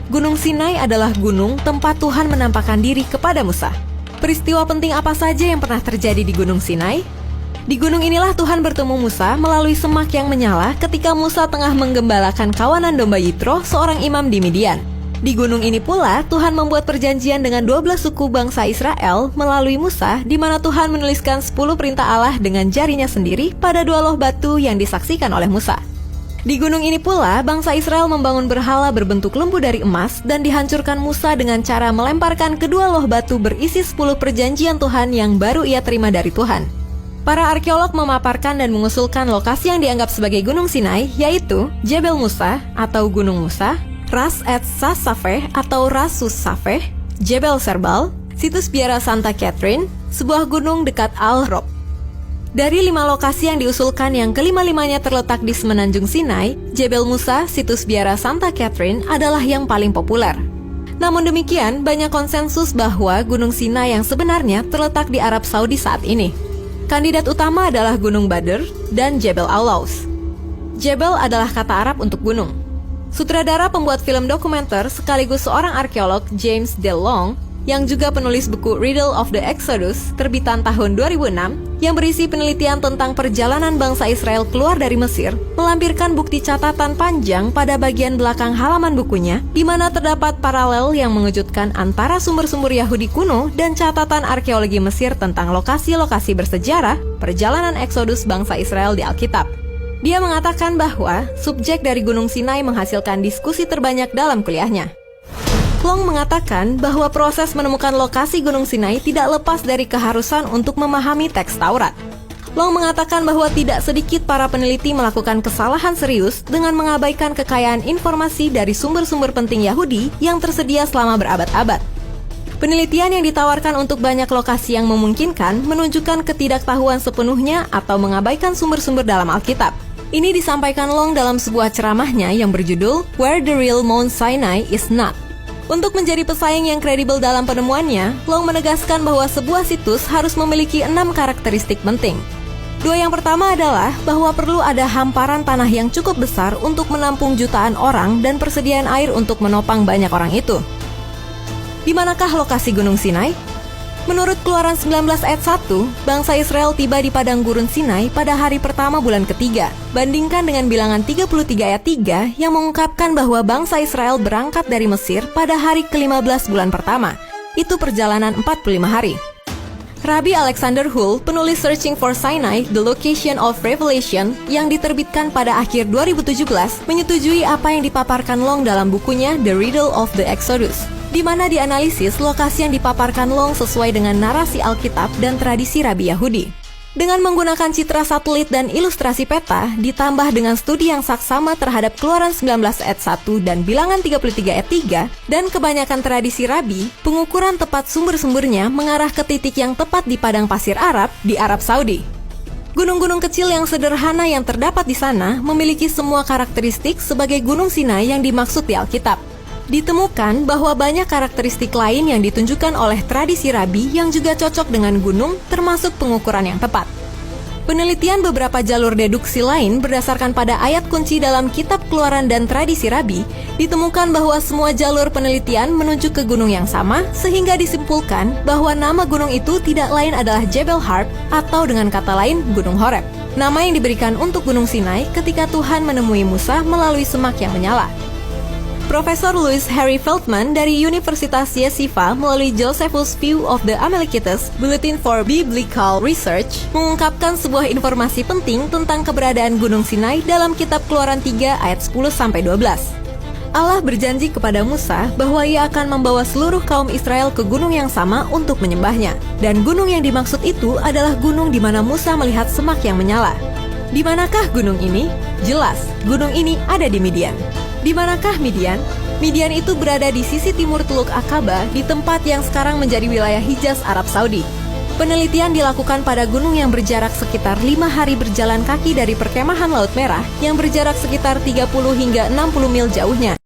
Gunung Sinai adalah gunung tempat Tuhan menampakkan diri kepada Musa. Peristiwa penting apa saja yang pernah terjadi di Gunung Sinai? Di gunung inilah Tuhan bertemu Musa melalui semak yang menyala ketika Musa tengah menggembalakan kawanan domba Yitro, seorang imam di Midian. Di gunung ini pula Tuhan membuat perjanjian dengan 12 suku bangsa Israel melalui Musa, di mana Tuhan menuliskan 10 perintah Allah dengan jarinya sendiri pada 2 loh batu yang disaksikan oleh Musa. Di gunung ini pula, bangsa Israel membangun berhala berbentuk lembu dari emas dan dihancurkan Musa dengan cara melemparkan kedua loh batu berisi 10 perjanjian Tuhan yang baru ia terima dari Tuhan. Para arkeolog memaparkan dan mengusulkan lokasi yang dianggap sebagai Gunung Sinai, yaitu Jebel Musa atau Gunung Musa, Ras et Safeh atau Rasus Safeh, Jebel Serbal, situs biara Santa Catherine, sebuah gunung dekat Al-Rob. Dari 5 lokasi yang diusulkan, yang kelima-limanya terletak di semenanjung Sinai, Jebel Musa, situs biara Santa Catherine adalah yang paling populer. Namun demikian, banyak konsensus bahwa Gunung Sinai yang sebenarnya terletak di Arab Saudi saat ini. Kandidat utama adalah Gunung Badr dan Jebel Aulaus. Jebel adalah kata Arab untuk gunung. Sutradara pembuat film dokumenter sekaligus seorang arkeolog, James DeLong, yang juga penulis buku Riddle of the Exodus terbitan tahun 2006 yang berisi penelitian tentang perjalanan bangsa Israel keluar dari Mesir, melampirkan bukti catatan panjang pada bagian belakang halaman bukunya, di mana terdapat paralel yang mengejutkan antara sumber-sumber Yahudi kuno dan catatan arkeologi Mesir tentang lokasi-lokasi bersejarah perjalanan Eksodus bangsa Israel di Alkitab. Dia mengatakan bahwa subjek dari Gunung Sinai menghasilkan diskusi terbanyak dalam kuliahnya. Long mengatakan bahwa proses menemukan lokasi Gunung Sinai tidak lepas dari keharusan untuk memahami teks Taurat. Long mengatakan bahwa tidak sedikit para peneliti melakukan kesalahan serius dengan mengabaikan kekayaan informasi dari sumber-sumber penting Yahudi yang tersedia selama berabad-abad. Penelitian yang ditawarkan untuk banyak lokasi yang memungkinkan menunjukkan ketidaktahuan sepenuhnya atau mengabaikan sumber-sumber dalam Alkitab. Ini disampaikan Long dalam sebuah ceramahnya yang berjudul Where the Real Mount Sinai is Not. Untuk menjadi pesaing yang kredibel dalam penemuannya, Long menegaskan bahwa sebuah situs harus memiliki 6 karakteristik penting. 2 yang pertama adalah bahwa perlu ada hamparan tanah yang cukup besar untuk menampung jutaan orang dan persediaan air untuk menopang banyak orang itu. Di manakah lokasi Gunung Sinai? Menurut Keluaran 19 ayat 1, bangsa Israel tiba di padang gurun Sinai pada hari pertama bulan ketiga. Bandingkan dengan bilangan 33 ayat 3 yang mengungkapkan bahwa bangsa Israel berangkat dari Mesir pada hari ke-15 bulan pertama. Itu perjalanan 45 hari. Rabbi Alexander Hull, penulis Searching for Sinai, The Location of Revelation, yang diterbitkan pada akhir 2017, menyetujui apa yang dipaparkan Long dalam bukunya The Riddle of the Exodus, di mana dianalisis lokasi yang dipaparkan Long sesuai dengan narasi Alkitab dan tradisi Rabi Yahudi. Dengan menggunakan citra satelit dan ilustrasi peta, ditambah dengan studi yang saksama terhadap Keluaran 19 ayat 1 dan bilangan 33 ayat 3, dan kebanyakan tradisi Rabi, pengukuran tepat sumber-sumbernya mengarah ke titik yang tepat di padang pasir Arab di Arab Saudi. Gunung-gunung kecil yang sederhana yang terdapat di sana memiliki semua karakteristik sebagai Gunung Sinai yang dimaksud di Alkitab. Ditemukan bahwa banyak karakteristik lain yang ditunjukkan oleh tradisi Rabi yang juga cocok dengan gunung, termasuk pengukuran yang tepat. Penelitian beberapa jalur deduksi lain berdasarkan pada ayat kunci dalam kitab Keluaran dan tradisi Rabi, ditemukan bahwa semua jalur penelitian menuju ke gunung yang sama, sehingga disimpulkan bahwa nama gunung itu tidak lain adalah Jebel Harp, atau dengan kata lain Gunung Horeb, nama yang diberikan untuk Gunung Sinai ketika Tuhan menemui Musa melalui semak yang menyala. Profesor Louis Harry Feldman dari Universitas Yeshiva melalui Josephus View of the Amalekites, Bulletin for Biblical Research, mengungkapkan sebuah informasi penting tentang keberadaan Gunung Sinai dalam kitab Keluaran 3 ayat 10-12. Allah berjanji kepada Musa bahwa ia akan membawa seluruh kaum Israel ke gunung yang sama untuk menyembahnya. Dan gunung yang dimaksud itu adalah gunung di mana Musa melihat semak yang menyala. Di manakah gunung ini? Jelas, gunung ini ada di Midian. Di manakah Midian? Midian itu berada di sisi timur Teluk Akaba, di tempat yang sekarang menjadi wilayah Hijaz, Arab Saudi. Penelitian dilakukan pada gunung yang berjarak sekitar 5 hari berjalan kaki dari perkemahan Laut Merah, yang berjarak sekitar 30 hingga 60 mil jauhnya.